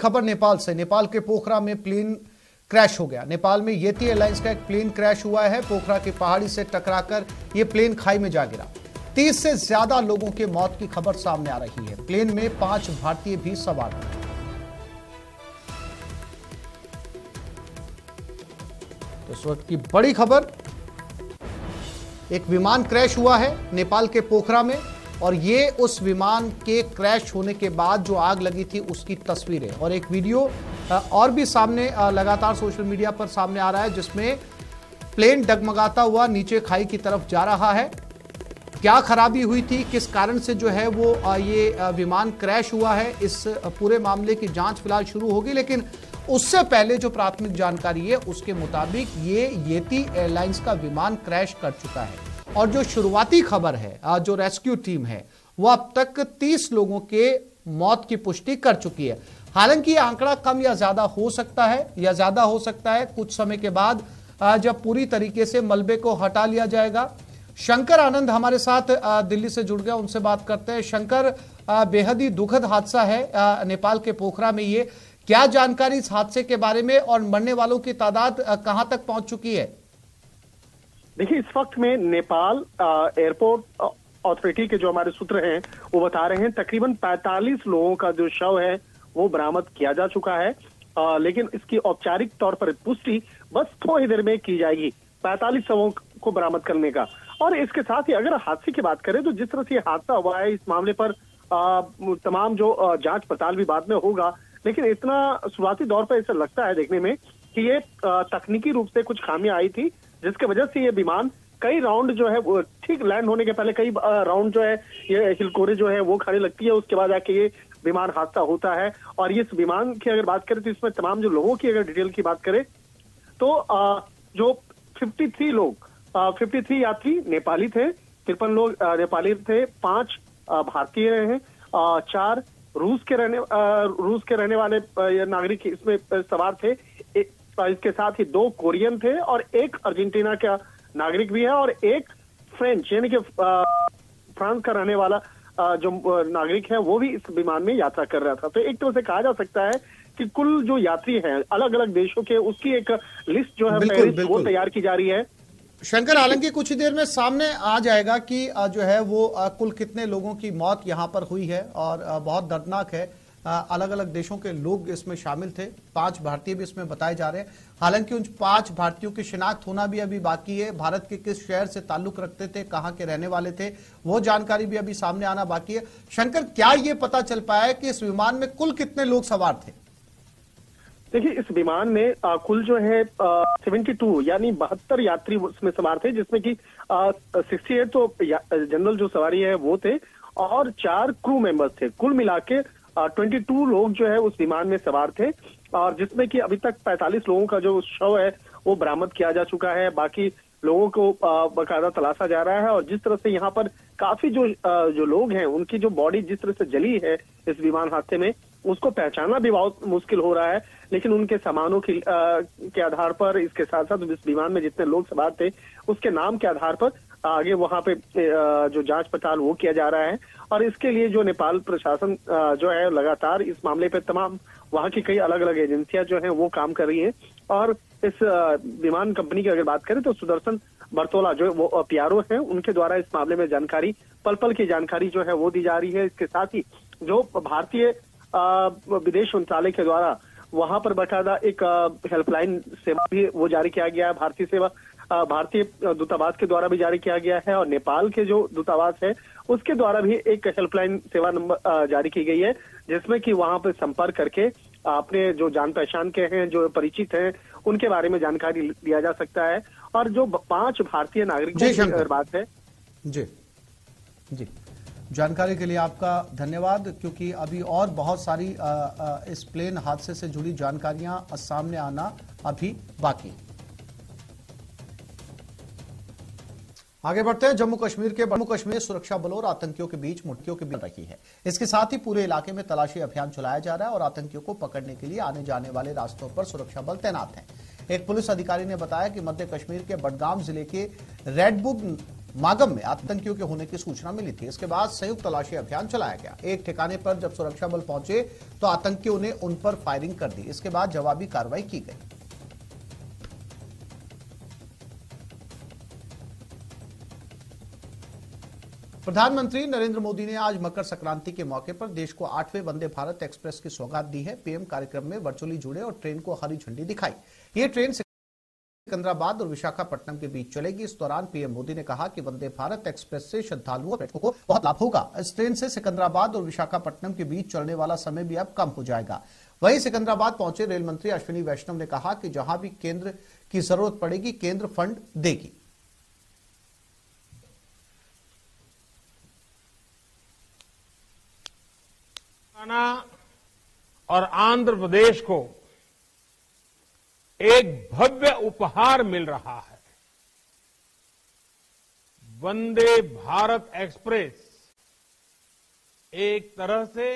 खबर नेपाल से। नेपाल के पोखरा में प्लेन क्रैश हो गया। नेपाल में येती एयरलाइंस का एक प्लेन क्रैश हुआ है। पोखरा की पहाड़ी से टकराकर यह प्लेन खाई में जा गिरा। 30 से ज्यादा लोगों की मौत की खबर सामने आ रही है। प्लेन में 5 भारतीय भी सवार थे। तो इस वक्त की बड़ी खबर, एक विमान क्रैश हुआ है नेपाल के पोखरा में, और ये उस विमान के क्रैश होने के बाद जो आग लगी थी उसकी तस्वीरें और एक वीडियो और भी सामने लगातार सोशल मीडिया पर सामने आ रहा है, जिसमें प्लेन डगमगाता हुआ नीचे खाई की तरफ जा रहा है। क्या खराबी हुई थी, किस कारण से जो है वो ये विमान क्रैश हुआ है, इस पूरे मामले की जांच फिलहाल शुरू होगी। लेकिन उससे पहले जो प्राथमिक जानकारी है उसके मुताबिक ये येती एयरलाइंस का विमान क्रैश कर चुका है। और जो शुरुआती खबर है, जो रेस्क्यू टीम है, वो अब तक 30 लोगों के मौत की पुष्टि कर चुकी है। हालांकि ये आंकड़ा कम या ज्यादा हो सकता है, कुछ समय के बाद जब पूरी तरीके से मलबे को हटा लिया जाएगा। शंकर आनंद हमारे साथ दिल्ली से जुड़ गया, उनसे बात करते हैं। शंकर, बेहद ही दुखद हादसा है नेपाल के पोखरा में, ये क्या जानकारी इस हादसे के बारे में और मरने वालों की तादाद कहां तक पहुंच चुकी है? देखिए, इस वक्त में नेपाल एयरपोर्ट अथॉरिटी के जो हमारे सूत्र हैं वो बता रहे हैं तकरीबन 45 लोगों का जो शव है वो बरामद किया जा चुका है। लेकिन इसकी औपचारिक तौर पर पुष्टि बस थोड़ी देर में की जाएगी 45 शवों को बरामद करने का। और इसके साथ ही अगर हादसे की बात करें तो जिस तरह से हादसा हुआ है, इस मामले पर तमाम जो जांच पड़ताल भी बाद में होगा, लेकिन इतना शुरुआती दौर पर ऐसा लगता है देखने में कि ये तकनीकी रूप से कुछ खामियां आई थी, जिसकी वजह से ये विमान कई राउंड जो है वो ठीक लैंड होने के पहले कई राउंड जो है ये हिलकोरे जो है वो खाने लगती है, उसके बाद आके ये विमान हादसा होता है। और ये इस विमान की अगर बात करें तो इसमें तमाम जो लोगों की अगर डिटेल की बात करें तो जो 53 यात्री नेपाली थे, 53 लोग नेपाली थे, 5 भारतीय हैं, 4 रूस के रहने वाले नागरिक इसमें सवार थे। इसके साथ ही 2 कोरियन थे और 1 अर्जेंटीना का नागरिक भी है और 1 फ्रेंच यानी कि फ्रांस का रहने वाला जो नागरिक है वो भी इस विमान में यात्रा कर रहा था। तो एक तरह से कहा जा सकता है कि कुल जो यात्री हैं अलग अलग देशों के, उसकी एक लिस्ट जो है वो तैयार की जा रही है। शंकर, हालांकि कुछ ही देर में सामने आ जाएगा कि जो है वो कुल कितने लोगों की मौत यहां पर हुई है, और बहुत दर्दनाक है। अलग अलग देशों के लोग इसमें शामिल थे, 5 भारतीय भी इसमें बताए जा रहे हैं। हालांकि उन 5 भारतीयों की शिनाख्त होना भी अभी बाकी है। भारत के किस शहर से ताल्लुक रखते थे, कहां के रहने वाले थे, वो जानकारी भी अभी सामने आना बाकी है। शंकर, क्या ये पता चल पाया है कि इस विमान में कुल कितने लोग सवार थे? देखिए, इस विमान में कुल जो है 72 यानी 72 यात्री उसमें सवार थे, जिसमें कि 68 तो जनरल जो सवारी है वो थे और 4 क्रू मेंबर्स थे। कुल मिला के 22 लोग जो है उस विमान में सवार थे, और जिसमें कि अभी तक 45 लोगों का जो शव है वो बरामद किया जा चुका है। बाकी लोगों को बाकायदा तलाशा जा रहा है। और जिस तरह से यहाँ पर काफी जो लोग हैं उनकी जो बॉडी जिस तरह से जली है इस विमान हादसे में, उसको पहचानना भी बहुत मुश्किल हो रहा है। लेकिन उनके सामानों के आधार पर, इसके साथ साथ इस विमान में जितने लोग सवार थे उसके नाम के आधार पर आगे वहां पे जो जांच पड़ताल वो किया जा रहा है। और इसके लिए जो नेपाल प्रशासन जो है लगातार इस मामले पे तमाम वहां की कई अलग अलग एजेंसियां जो हैं वो काम कर रही हैं। और इस विमान कंपनी की अगर बात करें तो सुदर्शन बर्तोला जो वो पीआरओ हैं, उनके द्वारा इस मामले में जानकारी पल पल की जानकारी जो है वो दी जा रही है। इसके साथ ही जो भारतीय विदेश मंत्रालय के द्वारा वहां पर बाकायदा एक हेल्पलाइन सेवा भी वो जारी किया गया है, भारतीय दूतावास के द्वारा भी जारी किया गया है, और नेपाल के जो दूतावास है उसके द्वारा भी एक हेल्पलाइन सेवा नंबर जारी की गई है, जिसमें कि वहां पर संपर्क करके अपने जो जान पहचान के हैं, जो परिचित हैं, उनके बारे में जानकारी लिया जा सकता है। और जो 5 भारतीय नागरिकों की अगर बात है जी जानकारी के लिए आपका धन्यवाद, क्योंकि अभी और बहुत सारी इस प्लेन हादसे से जुड़ी जानकारियां सामने आना अभी बाकी। आगे बढ़ते हैं। जम्मू कश्मीर सुरक्षा बलों और आतंकियों के बीच मुठभेड़ की रही है। इसके साथ ही पूरे इलाके में तलाशी अभियान चलाया जा रहा है और आतंकियों को पकड़ने के लिए आने जाने वाले रास्तों पर सुरक्षा बल तैनात हैं। एक पुलिस अधिकारी ने बताया कि मध्य कश्मीर के बडगाम जिले के रेडबुग मागम में आतंकियों के होने की सूचना मिली थी। इसके बाद संयुक्त तलाशी अभियान चलाया गया। एक ठिकाने पर जब सुरक्षा बल पहुंचे तो आतंकियों ने उन पर फायरिंग कर दी। इसके बाद जवाबी कार्रवाई की गई। प्रधानमंत्री नरेंद्र मोदी ने आज मकर संक्रांति के मौके पर देश को 8वें वंदे भारत एक्सप्रेस की सौगात दी है। पीएम कार्यक्रम में वर्चुअली जुड़े और ट्रेन को हरी झंडी दिखाई। ये ट्रेन सिकंदराबाद और विशाखापट्टनम के बीच चलेगी। इस दौरान पीएम मोदी ने कहा कि वंदे भारत एक्सप्रेस से श्रद्धालुओं को बहुत लाभ होगा। इस ट्रेन से सिकंदराबाद और विशाखापट्टनम के बीच चलने वाला समय भी अब कम हो जाएगा। वहीं सिकंदराबाद पहुंचे रेल मंत्री अश्विनी वैष्णव ने कहा कि जहां भी केंद्र की जरूरत पड़ेगी केंद्र फंड देगी। और आंध्र प्रदेश को एक भव्य उपहार मिल रहा है। वंदे भारत एक्सप्रेस एक तरह से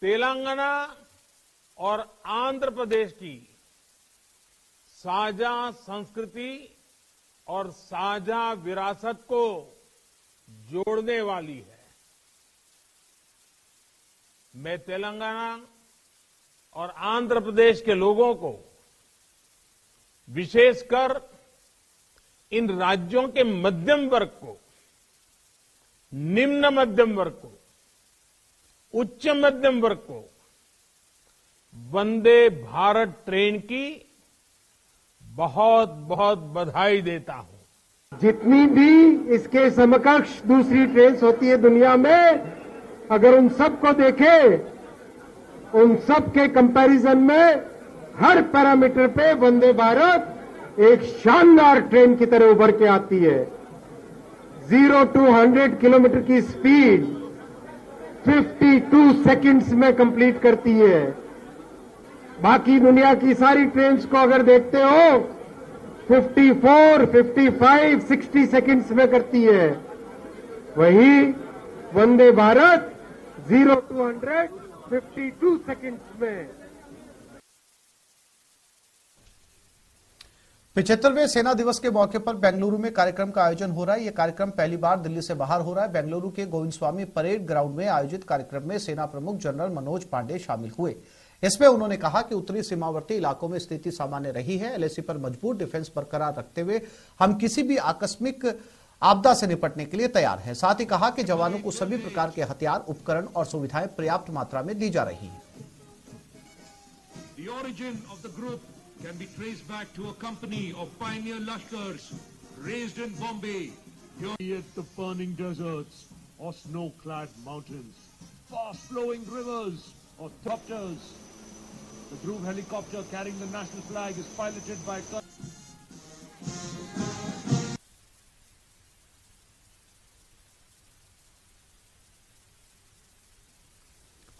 तेलंगाना और आंध्र प्रदेश की साझा संस्कृति और साझा विरासत को जोड़ने वाली है। मैं तेलंगाना और आंध्र प्रदेश के लोगों को, विशेषकर इन राज्यों के मध्यम वर्ग को, निम्न मध्यम वर्ग को, उच्च मध्यम वर्ग को वंदे भारत ट्रेन की बहुत बहुत बधाई देता हूं। जितनी भी इसके समकक्ष दूसरी ट्रेन होती है दुनिया में, अगर उन सबको देखें, उन सब के कंपैरिजन में हर पैरामीटर पे वंदे भारत एक शानदार ट्रेन की तरह उभर के आती है। 0 to 100 किलोमीटर की स्पीड 52 सेकंड्स में कंप्लीट करती है। बाकी दुनिया की सारी ट्रेन्स को अगर देखते हो 54, 55, 60 सेकंड्स में करती है। वही वंदे भारत 0 to 100 52 सेकंड्स में। 75वें सेना दिवस के मौके पर बेंगलुरु में कार्यक्रम का आयोजन हो रहा है। यह कार्यक्रम पहली बार दिल्ली से बाहर हो रहा है। बेंगलुरु के गोविंद स्वामी परेड ग्राउंड में आयोजित कार्यक्रम में सेना प्रमुख जनरल मनोज पांडे शामिल हुए। इसमें उन्होंने कहा कि उत्तरी सीमावर्ती इलाकों में स्थिति सामान्य रही है। एलएसी पर मजबूत डिफेंस बरकरार रखते हुए हम किसी भी आकस्मिक आपदा से निपटने के लिए तैयार हैं। साथ ही कहा कि जवानों को सभी प्रकार के हथियार, उपकरण और सुविधाएं पर्याप्त मात्रा में दी जा रही हैं। The origin of the group can be traced back to a company of pioneer Lashkars raised in Bombay. Be it the burning deserts or snow-clad mountains, fast-flowing rivers or helicopters. The Dhruv helicopter carrying the national flag is piloted by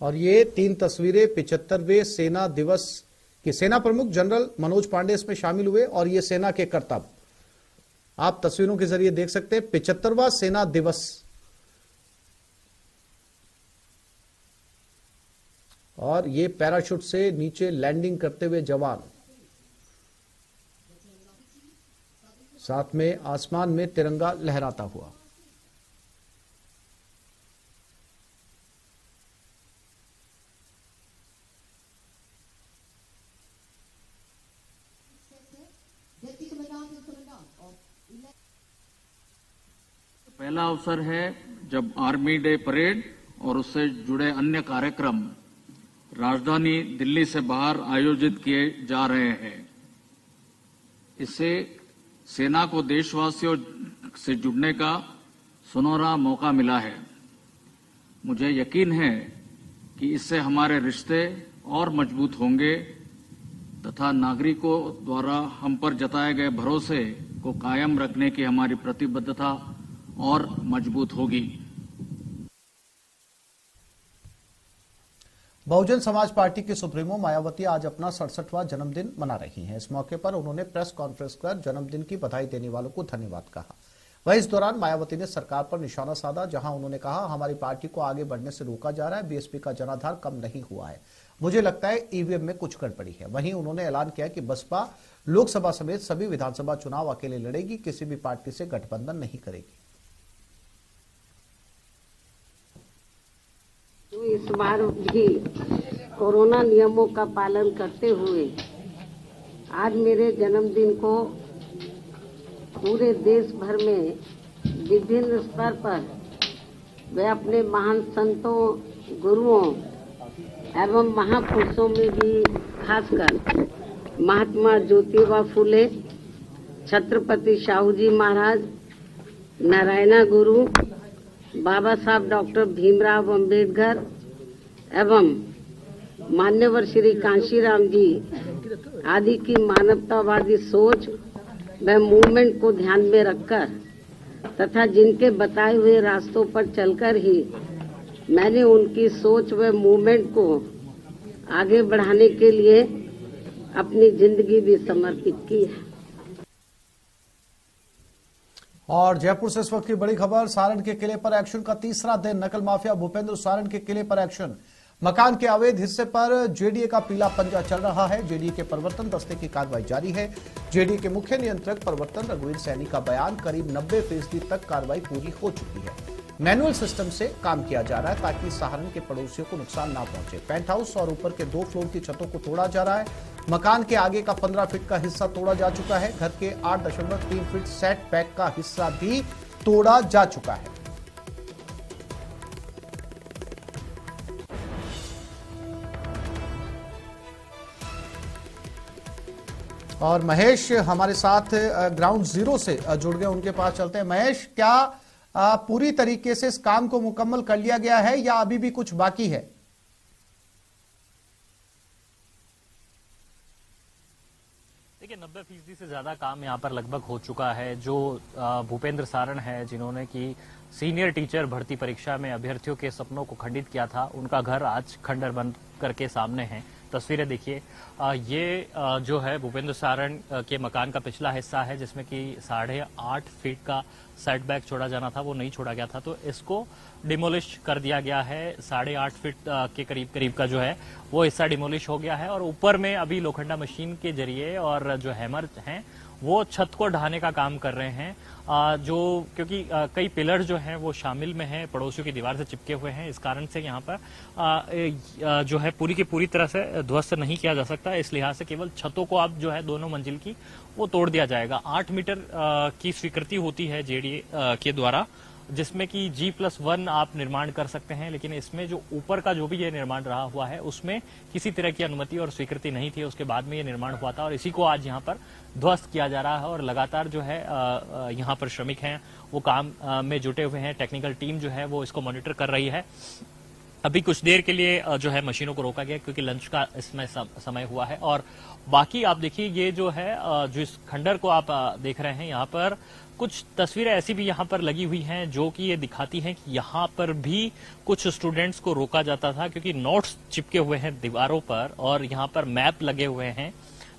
और ये 3 तस्वीरें 75वें सेना दिवस की। सेना प्रमुख general Manoj Pandey इसमें शामिल हुए और ये सेना के करतब आप तस्वीरों के जरिए देख सकते हैं। 75वां सेना दिवस और ये पैराशूट से नीचे लैंडिंग करते हुए जवान, साथ में आसमान में तिरंगा लहराता हुआ। पहला अवसर है जब आर्मी डे परेड और उससे जुड़े अन्य कार्यक्रम राजधानी दिल्ली से बाहर आयोजित किए जा रहे हैं। इससे सेना को देशवासियों से जुड़ने का सुनहरा मौका मिला है। मुझे यकीन है कि इससे हमारे रिश्ते और मजबूत होंगे तथा नागरिकों द्वारा हम पर जताए गए भरोसे को कायम रखने की हमारी प्रतिबद्धता और मजबूत होगी। बहुजन समाज पार्टी की सुप्रीमो मायावती आज अपना 67वां जन्मदिन मना रही हैं। इस मौके पर उन्होंने प्रेस कॉन्फ्रेंस कर जन्मदिन की बधाई देने वालों को धन्यवाद कहा। वहीं इस दौरान मायावती ने सरकार पर निशाना साधा, जहां उन्होंने कहा हमारी पार्टी को आगे बढ़ने से रोका जा रहा है। बीएसपी का जनाधार कम नहीं हुआ है। मुझे लगता है ईवीएम में कुछ गड़बड़ी है। वहीं उन्होंने ऐलान किया कि बसपा लोकसभा समेत सभी विधानसभा चुनाव अकेले लड़ेगी, किसी भी पार्टी से गठबंधन नहीं करेगी। तो इस बार भी कोरोना नियमों का पालन करते हुए आज मेरे जन्मदिन को पूरे देश भर में विभिन्न स्तर पर वे अपने महान संतों, गुरुओं एवं महापुरुषों में भी खासकर महात्मा ज्योतिबा फुले, छत्रपति शाहू जी महाराज, नारायणा गुरु, बाबा साहब डॉक्टर भीमराव अंबेडकर एवं मान्यवर श्री कांशीराम जी आदि की मानवतावादी सोच व मूवमेंट को ध्यान में रखकर तथा जिनके बताए हुए रास्तों पर चलकर ही मैंने उनकी सोच व मूवमेंट को आगे बढ़ाने के लिए अपनी जिंदगी भी समर्पित की है। और जयपुर से इस वक्त की बड़ी खबर, सारण के किले पर एक्शन का तीसरा दिन। नकल माफिया भूपेंद्र सारण के किले पर एक्शन। मकान के अवैध हिस्से पर जेडीए का पीला पंजा चल रहा है। जेडीए के प्रवर्तन दस्ते की कार्रवाई जारी है। जेडीए के मुख्य नियंत्रक प्रवर्तन रघुवीर सैनी का बयान, करीब 90% तक कार्रवाई पूरी हो चुकी है। मैनुअल सिस्टम से काम किया जा रहा है ताकि सहारण के पड़ोसियों को नुकसान ना पहुंचे। पेंट हाउस और ऊपर के 2 फ्लोर की छतों को तोड़ा जा रहा है। मकान के आगे का 15 फीट का हिस्सा तोड़ा जा चुका है। घर के 8.3 फीट सेट बैक का हिस्सा भी तोड़ा जा चुका है। और महेश हमारे साथ ग्राउंड जीरो से जुड़ गए, उनके पास चलते हैं। महेश, क्या पूरी तरीके से इस काम को मुकम्मल कर लिया गया है या अभी भी कुछ बाकी है? देखिए, 90% से ज्यादा काम यहाँ पर लगभग हो चुका है। जो भूपेंद्र सारण है, जिन्होंने की सीनियर टीचर भर्ती परीक्षा में अभ्यर्थियों के सपनों को खंडित किया था, उनका घर आज खंडर बन करके सामने है। तस्वीरें देखिए, ये जो है भूपेंद्र सारण के मकान का पिछला हिस्सा है, जिसमें कि 8.5 फीट का सेटबैक छोड़ा जाना था, वो नहीं छोड़ा गया था, तो इसको डिमोलिश कर दिया गया है। 8.5 फीट के करीब का जो है वो हिस्सा डिमोलिश हो गया है। और ऊपर में अभी लोखंडा मशीन के जरिए और जो हैमर हैं वो छत को ढहाने का काम कर रहे हैं। क्योंकि कई पिलर जो हैं वो शामिल में हैं, पड़ोसियों की दीवार से चिपके हुए हैं, इस कारण से यहाँ पर जो है पूरी की पूरी तरह से ध्वस्त नहीं किया जा सकता। इस लिहाज से केवल छतों को अब जो है 2 मंजिल की वो तोड़ दिया जाएगा। 8 मीटर की स्वीकृति होती है जेडीए के द्वारा, जिसमें कि G+1 आप निर्माण कर सकते हैं, लेकिन इसमें जो ऊपर का जो भी ये निर्माण रहा हुआ है उसमें किसी तरह की अनुमति और स्वीकृति नहीं थी। उसके बाद में ये निर्माण हुआ था और इसी को आज यहाँ पर ध्वस्त किया जा रहा है। और लगातार जो है यहाँ पर श्रमिक हैं वो काम में जुटे हुए हैं। टेक्निकल टीम जो है वो इसको मॉनिटर कर रही है। अभी कुछ देर के लिए जो है मशीनों को रोका गया क्योंकि लंच का इसमें समय हुआ है। और बाकी आप देखिए, ये जो है जो इस खंडर को आप देख रहे हैं, यहाँ पर कुछ तस्वीरें ऐसी भी यहाँ पर लगी हुई हैं जो कि ये दिखाती हैं कि यहाँ पर भी कुछ स्टूडेंट्स को रोका जाता था, क्योंकि नोट्स चिपके हुए हैं दीवारों पर और यहाँ पर मैप लगे हुए हैं।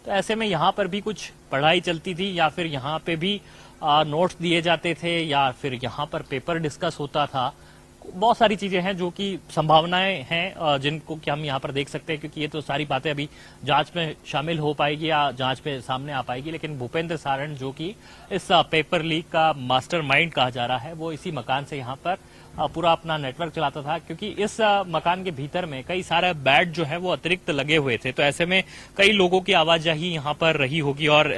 तो ऐसे में यहाँ पर भी कुछ पढ़ाई चलती थी या फिर यहाँ पे भी नोट्स दिए जाते थे या फिर यहाँ पर पेपर डिस्कस होता था। बहुत सारी चीजें हैं जो कि संभावनाएं हैं जिनको कि हम यहाँ पर देख सकते हैं, क्योंकि ये तो सारी बातें अभी जांच में शामिल हो पाएगी या जांच में सामने आ पाएगी। लेकिन भूपेंद्र सारण जो कि इस पेपर लीक का मास्टरमाइंड कहा जा रहा है, वो इसी मकान से यहाँ पर पूरा अपना नेटवर्क चलाता था, क्योंकि इस मकान के भीतर में कई सारे बेड जो है वो अतिरिक्त लगे हुए थे। तो ऐसे में कई लोगों की आवाजाही यहाँ पर रही होगी और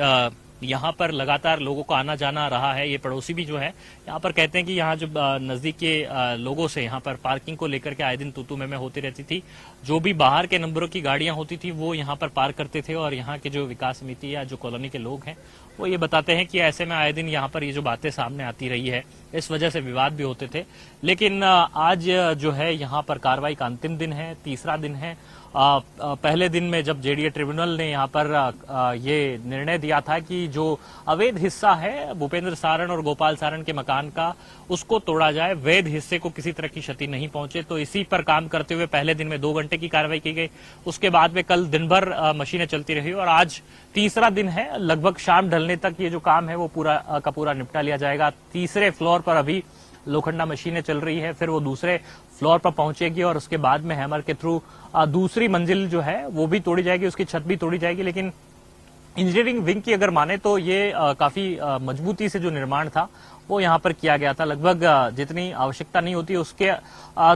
यहाँ पर लगातार लोगों का आना जाना रहा है। ये पड़ोसी भी जो है यहाँ पर कहते हैं कि यहाँ जो नजदीक के लोगों से यहाँ पर पार्किंग को लेकर के आए दिन तू में होती रहती थी। जो भी बाहर के नंबरों की गाड़ियां होती थी वो यहाँ पर पार्क करते थे और यहाँ के जो विकास समिति या जो कॉलोनी के लोग हैं वो ये बताते हैं कि ऐसे में आए दिन यहाँ पर ये जो बातें सामने आती रही है, इस वजह से विवाद भी होते थे। लेकिन आज जो है यहाँ पर कार्रवाई का अंतिम दिन है, तीसरा दिन है। पहले दिन में जब जेडीए ट्रिब्यूनल ने यहाँ पर ये निर्णय दिया था कि जो अवैध हिस्सा है भूपेंद्र सारण और गोपाल सारण के मकान का, उसको तोड़ा जाए, वैध हिस्से को किसी तरह की क्षति नहीं पहुंचे, तो इसी पर काम करते हुए पहले दिन में 2 घंटे की कार्रवाई की गई। उसके बाद में कल दिन भर मशीनें चलती रही और आज तीसरा दिन है। लगभग शाम ढलने तक ये जो काम है वो पूरा का पूरा निपटा लिया जाएगा। तीसरे फ्लोर पर अभी लोखंडा मशीनें चल रही है, फिर वो दूसरे फ्लोर पर पहुंचेगी और उसके बाद में हैमर के थ्रू दूसरी मंजिल जो है वो भी तोड़ी जाएगी, उसकी छत भी तोड़ी जाएगी। लेकिन इंजीनियरिंग विंग की अगर माने तो ये काफी मजबूती से जो निर्माण था वो यहाँ पर किया गया था। लगभग जितनी आवश्यकता नहीं होती उसके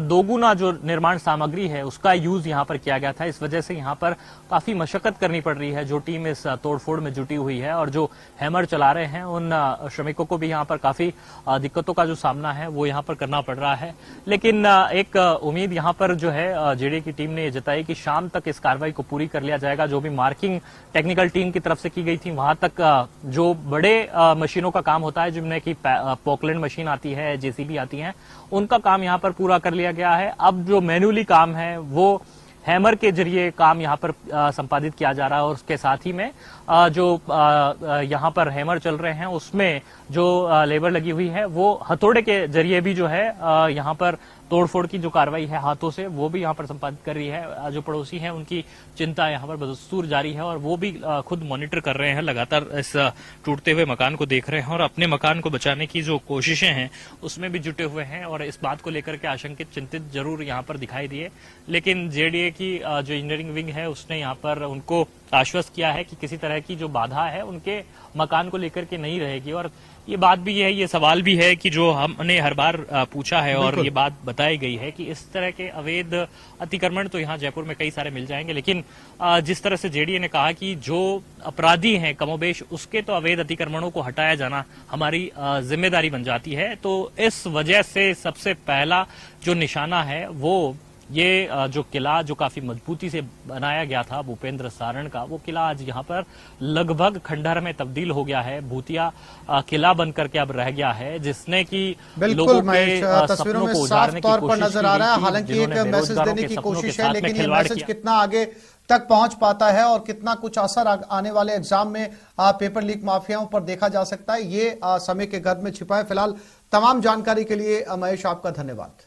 दोगुना जो निर्माण सामग्री है उसका यूज यहाँ पर किया गया था। इस वजह से यहाँ पर काफी मशक्कत करनी पड़ रही है जो टीम इस तोड़फोड़ में जुटी हुई है, और जो हैमर चला रहे हैं उन श्रमिकों को भी यहाँ पर काफी दिक्कतों का जो सामना है वो यहाँ पर करना पड़ रहा है। लेकिन एक उम्मीद यहाँ पर जो है जेडीए की टीम ने ये जताई कि शाम तक इस कार्रवाई को पूरी कर लिया जाएगा। जो भी मार्किंग टेक्निकल टीम की तरफ से की गई थी वहां तक जो बड़े मशीनों का काम होता है, जिनमें की पोकलैंड मशीन आती है, जेसीबी आती है, उनका काम यहाँ पर पूरा कर लिया गया है। अब जो मैन्युअली काम है वो हैमर के जरिए काम यहाँ पर संपादित किया जा रहा है, और उसके साथ ही में जो यहाँ पर हैमर चल रहे हैं उसमें जो लेबर लगी हुई है वो हथौड़े के जरिए भी जो है यहाँ पर तोड़फोड़ की जो कार्रवाई है हाथों से वो भी यहाँ पर संपादित कर रही है। जो पड़ोसी हैं उनकी चिंता यहाँ पर बदस्तूर जारी है, और वो भी खुद मॉनिटर कर रहे हैं, लगातार इस टूटते हुए मकान को देख रहे हैं और अपने मकान को बचाने की जो कोशिशें हैं उसमें भी जुटे हुए हैं, और इस बात को लेकर के आशंकित चिंतित जरूर यहाँ पर दिखाई दिए। लेकिन जेडीए की जो इंजीनियरिंग विंग है उसने यहाँ पर उनको आश्वस्त किया है कि किसी तरह की जो बाधा है उनके मकान को लेकर के नहीं रहेगी। और ये बात भी है, ये सवाल भी है कि जो हमने हर बार पूछा है और ये बात बताई गई है कि इस तरह के अवैध अतिक्रमण तो यहाँ जयपुर में कई सारे मिल जाएंगे, लेकिन जिस तरह से जेडीए ने कहा कि जो अपराधी हैं कमोबेश उसके तो अवैध अतिक्रमणों को हटाया जाना हमारी जिम्मेदारी बन जाती है। तो इस वजह से सबसे पहला जो निशाना है वो ये जो किला जो काफी मजबूती से बनाया गया था भूपेंद्र सारण का, वो किला आज यहाँ पर लगभग खंडहर में तब्दील हो गया है, भूतिया किला बन करके अब रह गया है, जिसने कि लोगों के तस्वीरों में साफ तौर पर नजर आ रहा है। हालांकि एक मैसेज देने की कोशिश है, लेकिन ये मैसेज कितना आगे तक पहुंच पाता है और कितना कुछ असर आने वाले एग्जाम में पेपर लीक माफियाओं पर देखा जा सकता है, ये समय के गर्भ में छिपा है। फिलहाल तमाम जानकारी के लिए महेश आपका धन्यवाद।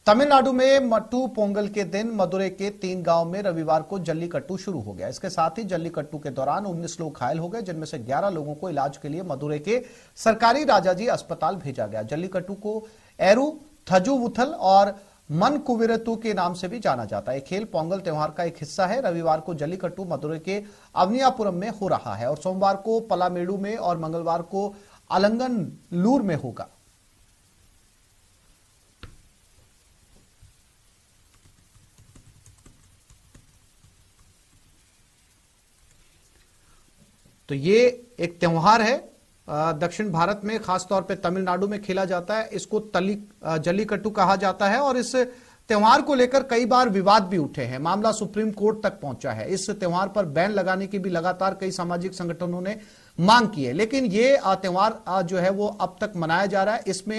तमिलनाडु में मट्टू पोंगल के दिन मदुरै के 3 गांव में रविवार को जल्लीकट्टू शुरू हो गया। इसके साथ ही जल्लीकट्टू के दौरान 19 लोग घायल हो गए, जिनमें से 11 लोगों को इलाज के लिए मदुरै के सरकारी राजाजी अस्पताल भेजा गया। जल्लीकट्टू को एरू थजुवुथल और मन कुविरतु के नाम से भी जाना जाता है। खेल पोंगल त्योहार का एक हिस्सा है। रविवार को जल्लीकट्टू मदुरै के अवनियापुरम में हो रहा है और सोमवार को पलामेडु में और मंगलवार को अलंगनलूर में होगा। तो ये एक त्योहार है, दक्षिण भारत में खासतौर पे तमिलनाडु में खेला जाता है। इसको जल्लीकट्टू कहा जाता है और इस त्योहार को लेकर कई बार विवाद भी उठे हैं। मामला सुप्रीम कोर्ट तक पहुंचा है। इस त्योहार पर बैन लगाने की भी लगातार कई सामाजिक संगठनों ने मांग की है, लेकिन ये त्योहार जो है वो अब तक मनाया जा रहा है। इसमें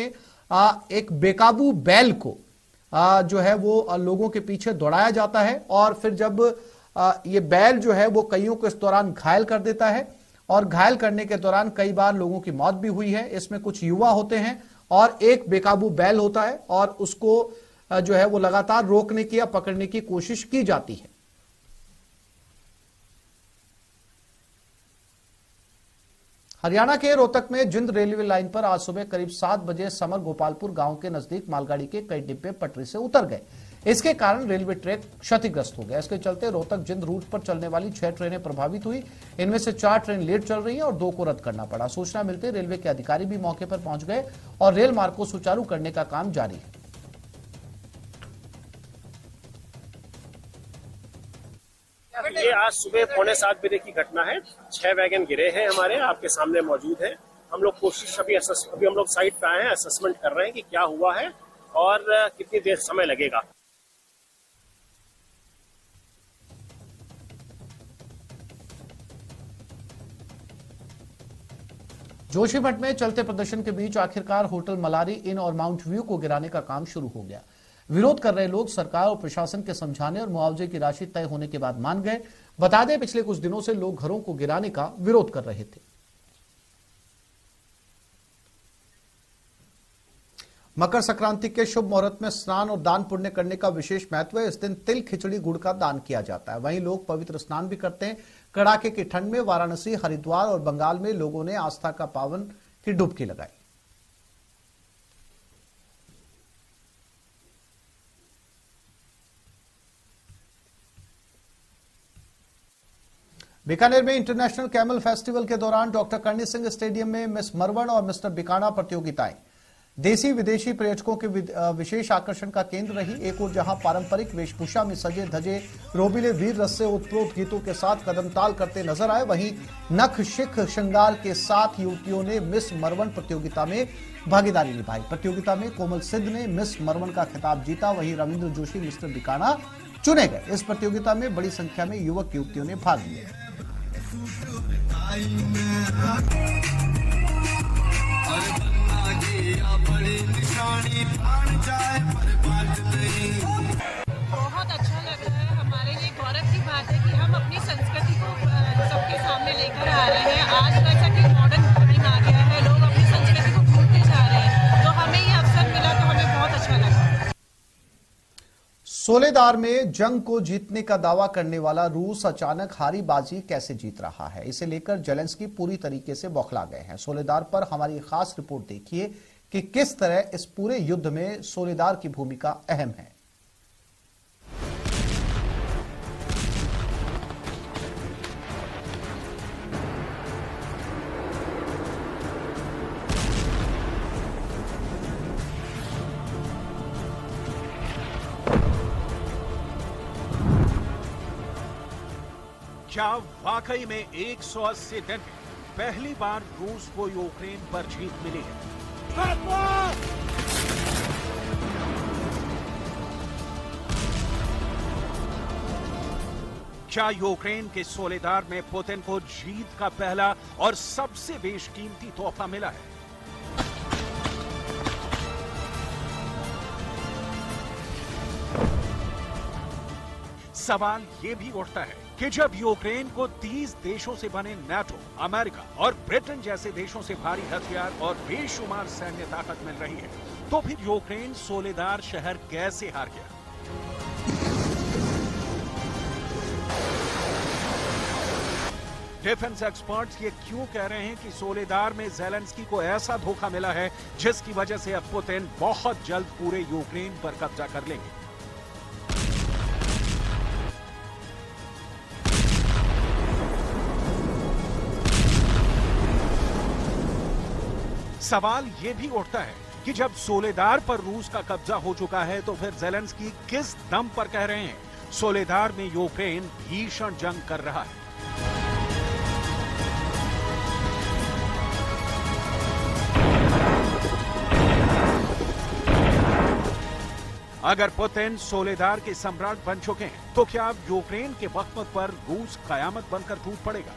एक बेकाबू बैल को जो है वो लोगों के पीछे दौड़ाया जाता है और फिर जब ये बैल जो है वो कईयों को इस दौरान घायल कर देता है और घायल करने के दौरान कई बार लोगों की मौत भी हुई है। इसमें कुछ युवा होते हैं और एक बेकाबू बैल होता है और उसको जो है वो लगातार रोकने की या पकड़ने की कोशिश की जाती है। हरियाणा के रोहतक में जिंद रेलवे लाइन पर आज सुबह करीब 7 बजे समर गोपालपुर गांव के नजदीक मालगाड़ी के कई डिब्बे पटरी से उतर गए। इसके कारण रेलवे ट्रैक क्षतिग्रस्त हो गया। इसके चलते रोहतक जिंद रूट पर चलने वाली 6 ट्रेनें प्रभावित हुई। इनमें से 4 ट्रेन लेट चल रही हैं और 2 को रद्द करना पड़ा। सूचना मिलते रेलवे के अधिकारी भी मौके पर पहुंच गए और रेल मार्ग को सुचारू करने का काम जारी है। ये आज सुबह 6:45 बजे की घटना है। 6 वैगन गिरे हैं हमारे, आपके सामने मौजूद है। हम लोग कोशिश अभी हम लोग साइट पे आए हैं, असेसमेंट कर रहे हैं कि क्या हुआ है और कितनी देर समय लगेगा। जोशीमठ में चलते प्रदर्शन के बीच आखिरकार होटल मलारी इन और माउंट व्यू को गिराने का काम शुरू हो गया। विरोध कर रहे लोग सरकार और प्रशासन के समझाने और मुआवजे की राशि तय होने के बाद मान गए। बता दें, पिछले कुछ दिनों से लोग घरों को गिराने का विरोध कर रहे थे। मकर संक्रांति के शुभ मुहूर्त में स्नान और दान पुण्य करने का विशेष महत्व है। इस दिन तिल, खिचड़ी, गुड़ का दान किया जाता है। वहीं लोग पवित्र स्नान भी करते हैं। कड़ाके की ठंड में वाराणसी, हरिद्वार और बंगाल में लोगों ने आस्था का पावन की डुबकी लगाई। बीकानेर में इंटरनेशनल कैमल फेस्टिवल के दौरान डॉक्टर करणी सिंह स्टेडियम में मिस मरवण और मिस्टर बिकाना प्रतियोगिताएं देसी विदेशी पर्यटकों के विशेष आकर्षण का केंद्र रही। एक ओर जहां पारंपरिक वेशभूषा में सजे धजे रोबिले वीर रस से उत्प्रोत गीतों के साथ कदम ताल करते नजर आए, वहीं नख शिख श्रृंगार के साथ युवतियों ने मिस मरवण प्रतियोगिता में भागीदारी निभाई। प्रतियोगिता में कोमल सिद्ध ने मिस मरवण का खिताब जीता, वहीं रविंद्र जोशी मिस्टर बिकाना चुने गए। इस प्रतियोगिता में बड़ी संख्या में युवक युवतियों ने भाग लिया। बहुत अच्छा लग रहा है। हमारे लिए गौरव की बात है कि हम अपनी संस्कृति को सबके सामने लेकर आ रहे हैं। आज जैसा कि मॉडर्न टाइम आ गया है, लोग अपनी संस्कृति को भूलते जा रहे हैं, तो हमें ये अवसर मिला तो हमें बहुत अच्छा लगा। सोलेदार में जंग को जीतने का दावा करने वाला रूस अचानक हारी बाजी कैसे जीत रहा है, इसे लेकर जेलेंस्की पूरी तरीके से बौखला गए हैं। सोलेदार पर हमारी खास रिपोर्ट देखिए कि किस तरह इस पूरे युद्ध में सोलेदार की भूमिका अहम है। क्या वाकई में 180 दिन में पहली बार रूस को यूक्रेन पर जीत मिली है? क्या यूक्रेन के सोलेदार में पुतिन को जीत का पहला और सबसे बेशकीमती तोहफा मिला है? सवाल ये भी उठता है कि जब यूक्रेन को 30 देशों से बने नाटो, अमेरिका और ब्रिटेन जैसे देशों से भारी हथियार और बेशुमार सैन्य ताकत मिल रही है, तो फिर यूक्रेन सोलेदार शहर कैसे हार गया? डिफेंस एक्सपर्ट्स ये क्यों कह रहे हैं कि सोलेदार में ज़ेलेंस्की को ऐसा धोखा मिला है जिसकी वजह से अब पुतिन बहुत जल्द पूरे यूक्रेन पर कब्जा कर लेंगे? सवाल ये भी उठता है कि जब सोलेदार पर रूस का कब्जा हो चुका है, तो फिर ज़ेलेंस्की किस दम पर कह रहे हैं सोलेदार में यूक्रेन भीषण जंग कर रहा है? अगर पुतिन सोलेदार के सम्राट बन चुके हैं, तो क्या अब यूक्रेन के वक्त पर रूस कयामत बनकर टूट पड़ेगा?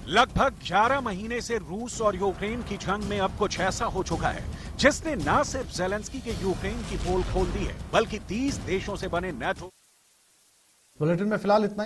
लगभग 11 महीने से रूस और यूक्रेन की जंग में अब कुछ ऐसा हो चुका है जिसने न सिर्फ ज़ेलेंस्की के यूक्रेन की पोल खोल दी है, बल्कि 30 देशों से बने नाटो। बुलेटिन में फिलहाल इतना ही।